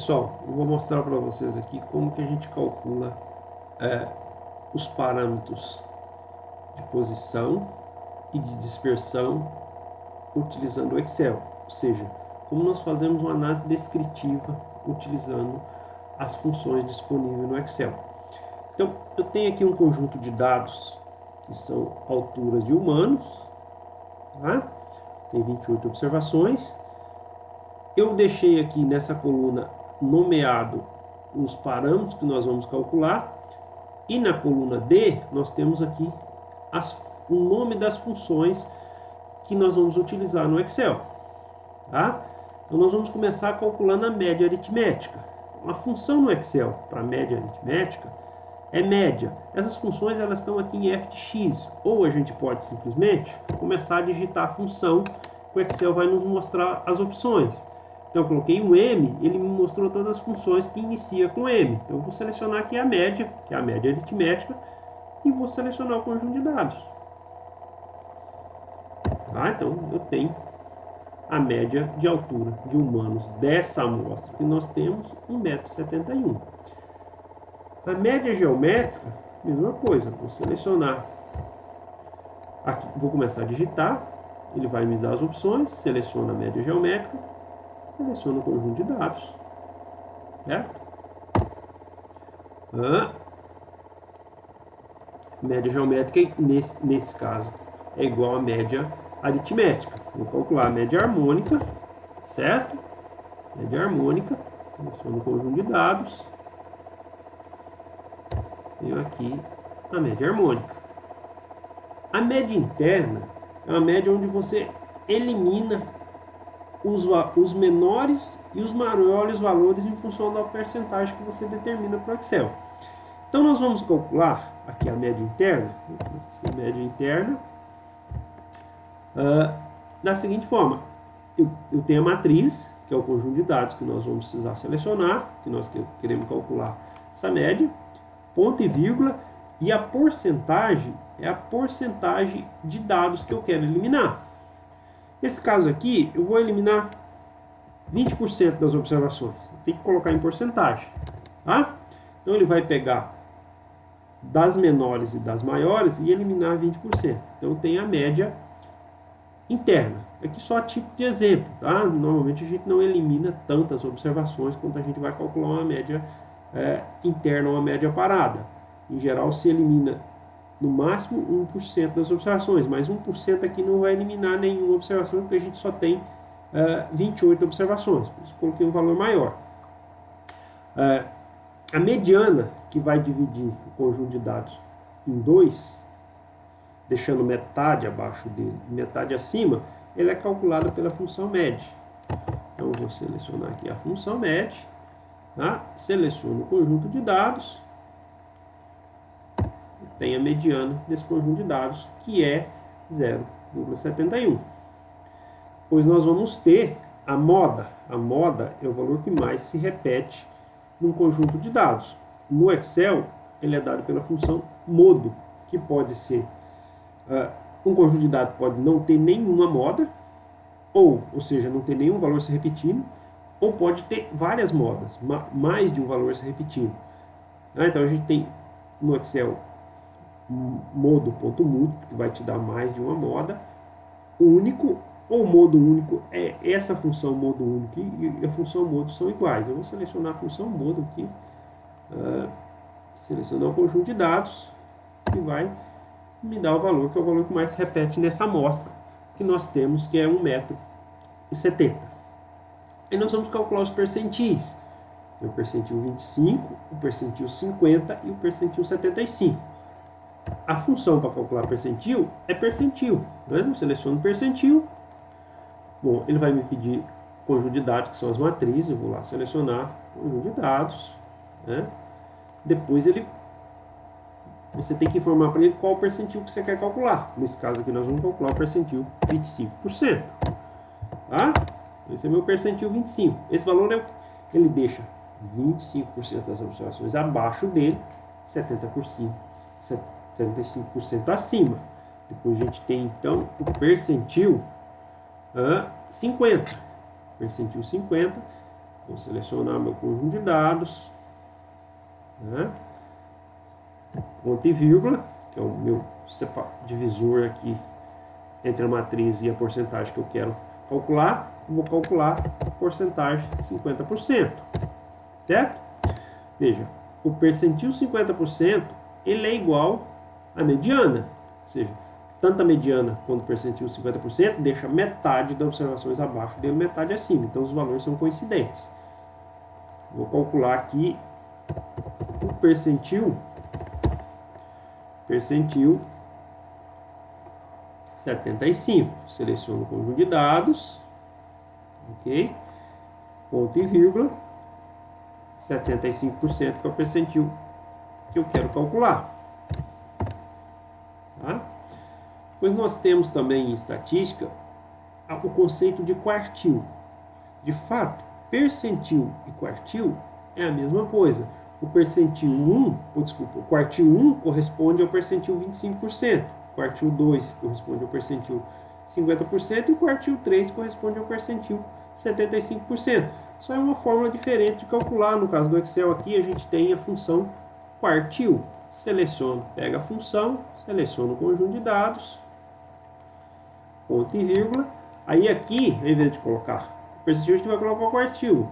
Pessoal, eu vou mostrar para vocês aqui como que a gente calcula os parâmetros de posição e de dispersão utilizando o Excel. Ou seja, como nós fazemos uma análise descritiva utilizando as funções disponíveis no Excel. Então, eu tenho aqui um conjunto de dados que são alturas de humanos, tá? Tem 28 observações. Eu deixei aqui nessa coluna nomeado os parâmetros que nós vamos calcular, e na coluna D nós temos aqui o nome das funções que nós vamos utilizar no Excel, tá? Então nós vamos começar calculando a média aritmética. Uma função no Excel para média aritmética é média. Essas funções elas estão aqui em f de x, ou a gente pode simplesmente começar a digitar a função, o Excel vai nos mostrar as opções. Então eu coloquei o M, ele me mostrou todas as funções que inicia com M. Então eu vou selecionar aqui a média, que é a média aritmética, e vou selecionar o conjunto de dados. Tá? Então eu tenho a média de altura de humanos dessa amostra que nós temos, 1,71 m. A média geométrica, mesma coisa, vou selecionar. Aqui, vou começar a digitar, ele vai me dar as opções, seleciono a média geométrica, seleciono o conjunto de dados, certo? Média geométrica, nesse caso, é igual a média aritmética. Vou calcular a média harmônica, certo? Média harmônica, seleciono o conjunto de dados, tenho aqui a média harmônica. A média interna é uma média onde você elimina os menores e os maiores valores em função da porcentagem que você determina para o Excel. Então nós vamos calcular aqui a média interna, da seguinte forma: eu tenho a matriz, que é o conjunto de dados que nós vamos precisar selecionar, que nós queremos calcular essa média, ponto e vírgula, e a porcentagem é a porcentagem de dados que eu quero eliminar. Nesse caso aqui, eu vou eliminar 20% das observações. Tem que colocar em porcentagem, tá? Então ele vai pegar das menores e das maiores e eliminar 20%. Então tem a média interna. Aqui só tipo de exemplo, tá? Normalmente a gente não elimina tantas observações quanto a gente vai calcular uma média interna ou uma média parada. Em geral se elimina no máximo 1% das observações, mas 1% aqui não vai eliminar nenhuma observação, porque a gente só tem 28 observações, por isso coloquei um valor maior. A mediana, que vai dividir o conjunto de dados em 2, deixando metade abaixo dele e metade acima, ele é calculado pela função med. Então eu vou selecionar aqui a função med, tá? Seleciono o conjunto de dados, tem a mediana desse conjunto de dados, que é 0,71. Pois nós vamos ter a moda. A moda é o valor que mais se repete num conjunto de dados. No Excel, ele é dado pela função modo, que pode ser um conjunto de dados pode não ter nenhuma moda, ou seja, não ter nenhum valor se repetindo, ou pode ter várias modas, mais de um valor se repetindo. Então a gente tem no Excel modo.múltiplo, que vai te dar mais de uma moda, único ou modo único, é essa função modo único e a função modo são iguais. Eu vou selecionar a função modo aqui, selecionar o conjunto de dados e vai me dar o valor, que é o valor que mais se repete nessa amostra que nós temos, que é 1,70 m. E nós vamos calcular os percentis. Tem o percentil 25, o percentil 50 e o percentil 75. A função para calcular percentil é percentil, né? Eu seleciono percentil. Bom, ele vai me pedir conjunto de dados, que são as matrizes. Eu vou lá selecionar conjunto de dados, né? Depois você tem que informar para ele qual o percentil que você quer calcular. Nesse caso aqui nós vamos calcular o percentil 25%. Tá? Esse é meu percentil 25. Esse valor ele deixa 25% das observações abaixo dele, 75% acima. Depois a gente tem então o percentil 50. Percentil 50 Vou selecionar meu conjunto de dados, né? Ponto e vírgula, que é o meu divisor aqui entre a matriz e a porcentagem que eu quero calcular. Vou calcular a porcentagem 50%, certo? Veja, o percentil 50% ele é igual à mediana, ou seja, tanto a mediana quanto o percentil 50% deixa metade das observações abaixo dele, metade acima, então os valores são coincidentes. Vou calcular aqui o percentil 75. Seleciono o conjunto de dados, ok? Ponto e vírgula, 75% que é o percentil que eu quero calcular. Tá? Depois nós temos também em estatística o conceito de quartil. De fato, percentil e quartil é a mesma coisa. O percentil 1, o quartil 1 corresponde ao percentil 25%, o quartil 2 corresponde ao percentil 50% e o quartil 3 corresponde ao percentil 75%. Só é uma fórmula diferente de calcular. No caso do Excel aqui a gente tem a função quartil. Seleciono, pega a função, seleciono o conjunto de dados, ponto e vírgula. Aí aqui, ao invés de colocar o percentil, a gente vai colocar o quartil.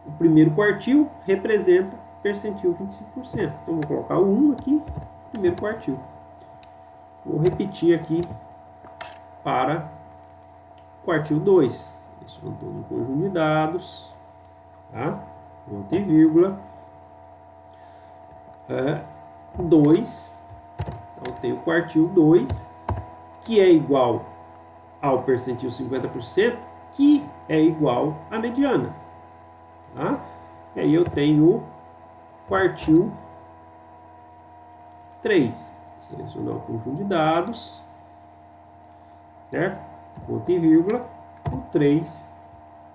O primeiro quartil representa percentil 25%. Então vou colocar o 1 aqui, primeiro quartil. Vou repetir aqui para quartil 2. Seleciono todo o conjunto de dados, tá? Ponto e vírgula. 2. Então eu tenho o quartil 2, que é igual ao percentil 50%, que é igual à mediana. Tá? E aí eu tenho o quartil 3. Selecionar o conjunto de dados, certo? Ponto e vírgula, o 3,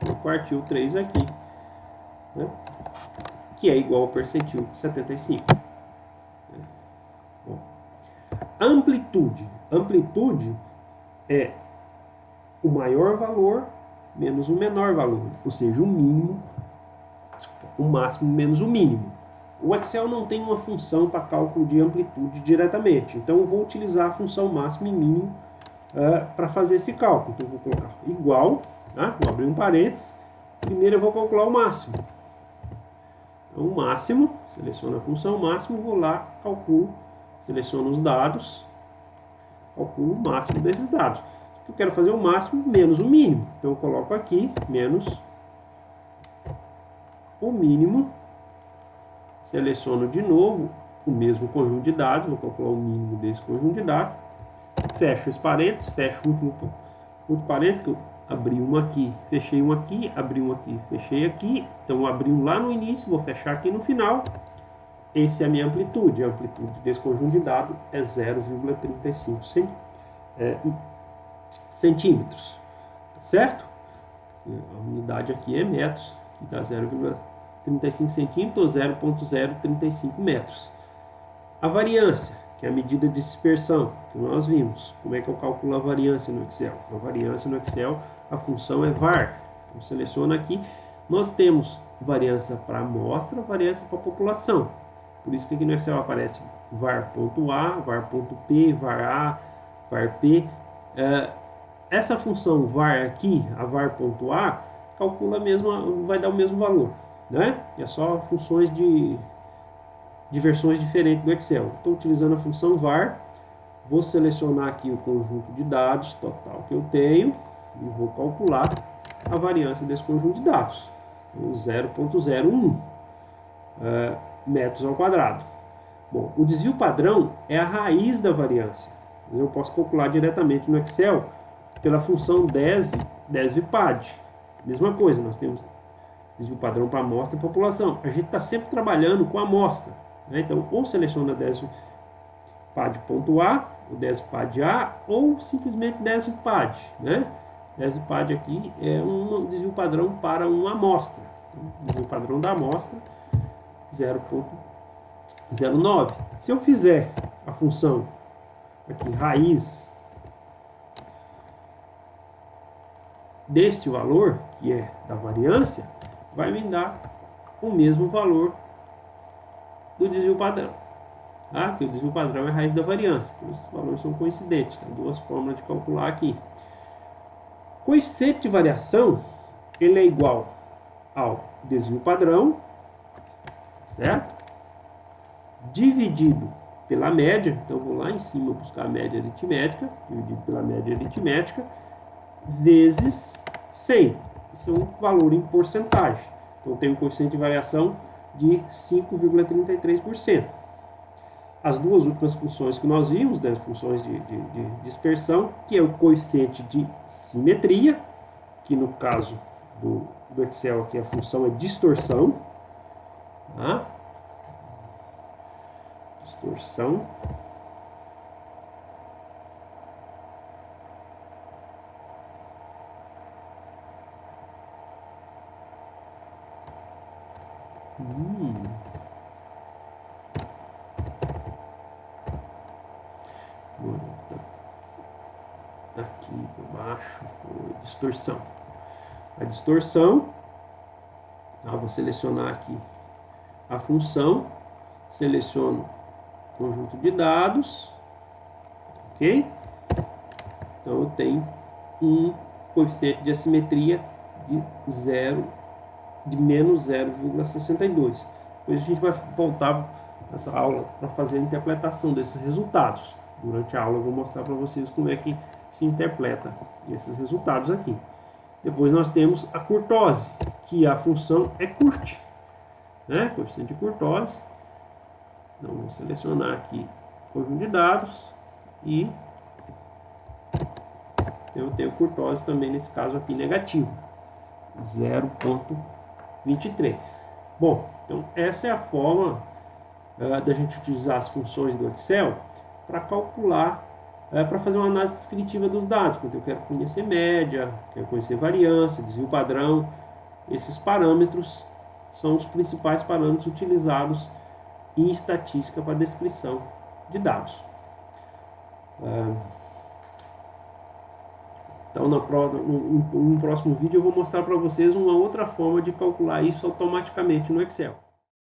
o quartil 3 aqui, né? Que é igual ao percentil 75. Bom. Amplitude. Amplitude é o maior valor menos o menor valor, ou seja, o mínimo, o máximo menos o mínimo. O Excel não tem uma função para cálculo de amplitude diretamente, então eu vou utilizar a função máximo e mínimo para fazer esse cálculo. Então eu vou colocar igual, tá? Vou abrir um parênteses, primeiro eu vou calcular o máximo. Então o máximo, seleciono a função máximo, vou lá, calculo, seleciono os dados, calculo o máximo desses dados. Eu quero fazer o máximo menos o mínimo, então eu coloco aqui menos o mínimo, seleciono de novo o mesmo conjunto de dados, vou calcular o mínimo desse conjunto de dados, fecho os parênteses, fecho o último parênteses, que eu abri um aqui, fechei um aqui, abri um aqui, fechei aqui, então eu abri um lá no início, vou fechar aqui no final. Essa é a minha amplitude. A amplitude desse conjunto de dados é 0,35 centímetros, certo? A unidade aqui é metros, que dá 0,35 centímetros ou 0,035 metros. A variância, que é a medida de dispersão, que nós vimos. Como é que eu calculo a variância no Excel? A variância no Excel, a função é var. Então, seleciona aqui. Nós temos variância para amostra, variância para população. Por isso que aqui no Excel aparece var.a, var.p, var.a, var.p. Essa função var aqui, a var.a, calcula a mesma, vai dar o mesmo valor, né? É só funções de versões diferentes do Excel. Estou utilizando a função var, vou selecionar aqui o conjunto de dados total que eu tenho e vou calcular a variância desse conjunto de dados. 0,01 metros ao quadrado. Bom, o desvio padrão é a raiz da variância. Eu posso calcular diretamente no Excel pela função desvpad. Mesma coisa, nós temos desvio padrão para amostra e população. A gente está sempre trabalhando com a amostra, né? Então, ou seleciona desvpad.a, o desvpad.a, ou simplesmente desvpad, né? Desvpad aqui é um desvio padrão para uma amostra. O desvio padrão da amostra 0,09. Se eu fizer a função aqui, raiz deste valor, que é da variância, vai me dar o mesmo valor do desvio padrão. Tá? Que o desvio padrão é a raiz da variância. Então, os valores são coincidentes. Tem duas fórmulas de calcular aqui. Coeficiente de variação, ele é igual ao desvio padrão, certo? Dividido pela média. Então, eu vou lá em cima buscar a média aritmética, dividido pela média aritmética, vezes 100. Esse é um valor em porcentagem. Então, tem um coeficiente de variação de 5,33%. As duas últimas funções que nós vimos, né, funções de dispersão, que é o coeficiente de simetria, que no caso do Excel aqui a função é distorção, tá? Distorção. Aqui por baixo, distorção. A distorção, tá? Vou selecionar aqui a função, seleciono o conjunto de dados, ok? Então eu tenho um coeficiente de assimetria de menos 0,62. Depois a gente vai voltar nessa aula para fazer a interpretação desses resultados. Durante a aula eu vou mostrar para vocês como é que se interpreta esses resultados aqui. Depois nós temos a curtose, que a função é curte, né? Coeficiente de curtose. Então vou selecionar aqui o conjunto de dados e eu tenho curtose também nesse caso aqui negativo, 0,23. Bom, então essa é a forma da gente utilizar as funções do Excel para calcular, para fazer uma análise descritiva dos dados. Quando eu quero conhecer média, quero conhecer variância, desvio padrão, esses parâmetros são os principais parâmetros utilizados em estatística para descrição de dados. Então, no próximo vídeo eu vou mostrar para vocês uma outra forma de calcular isso automaticamente no Excel.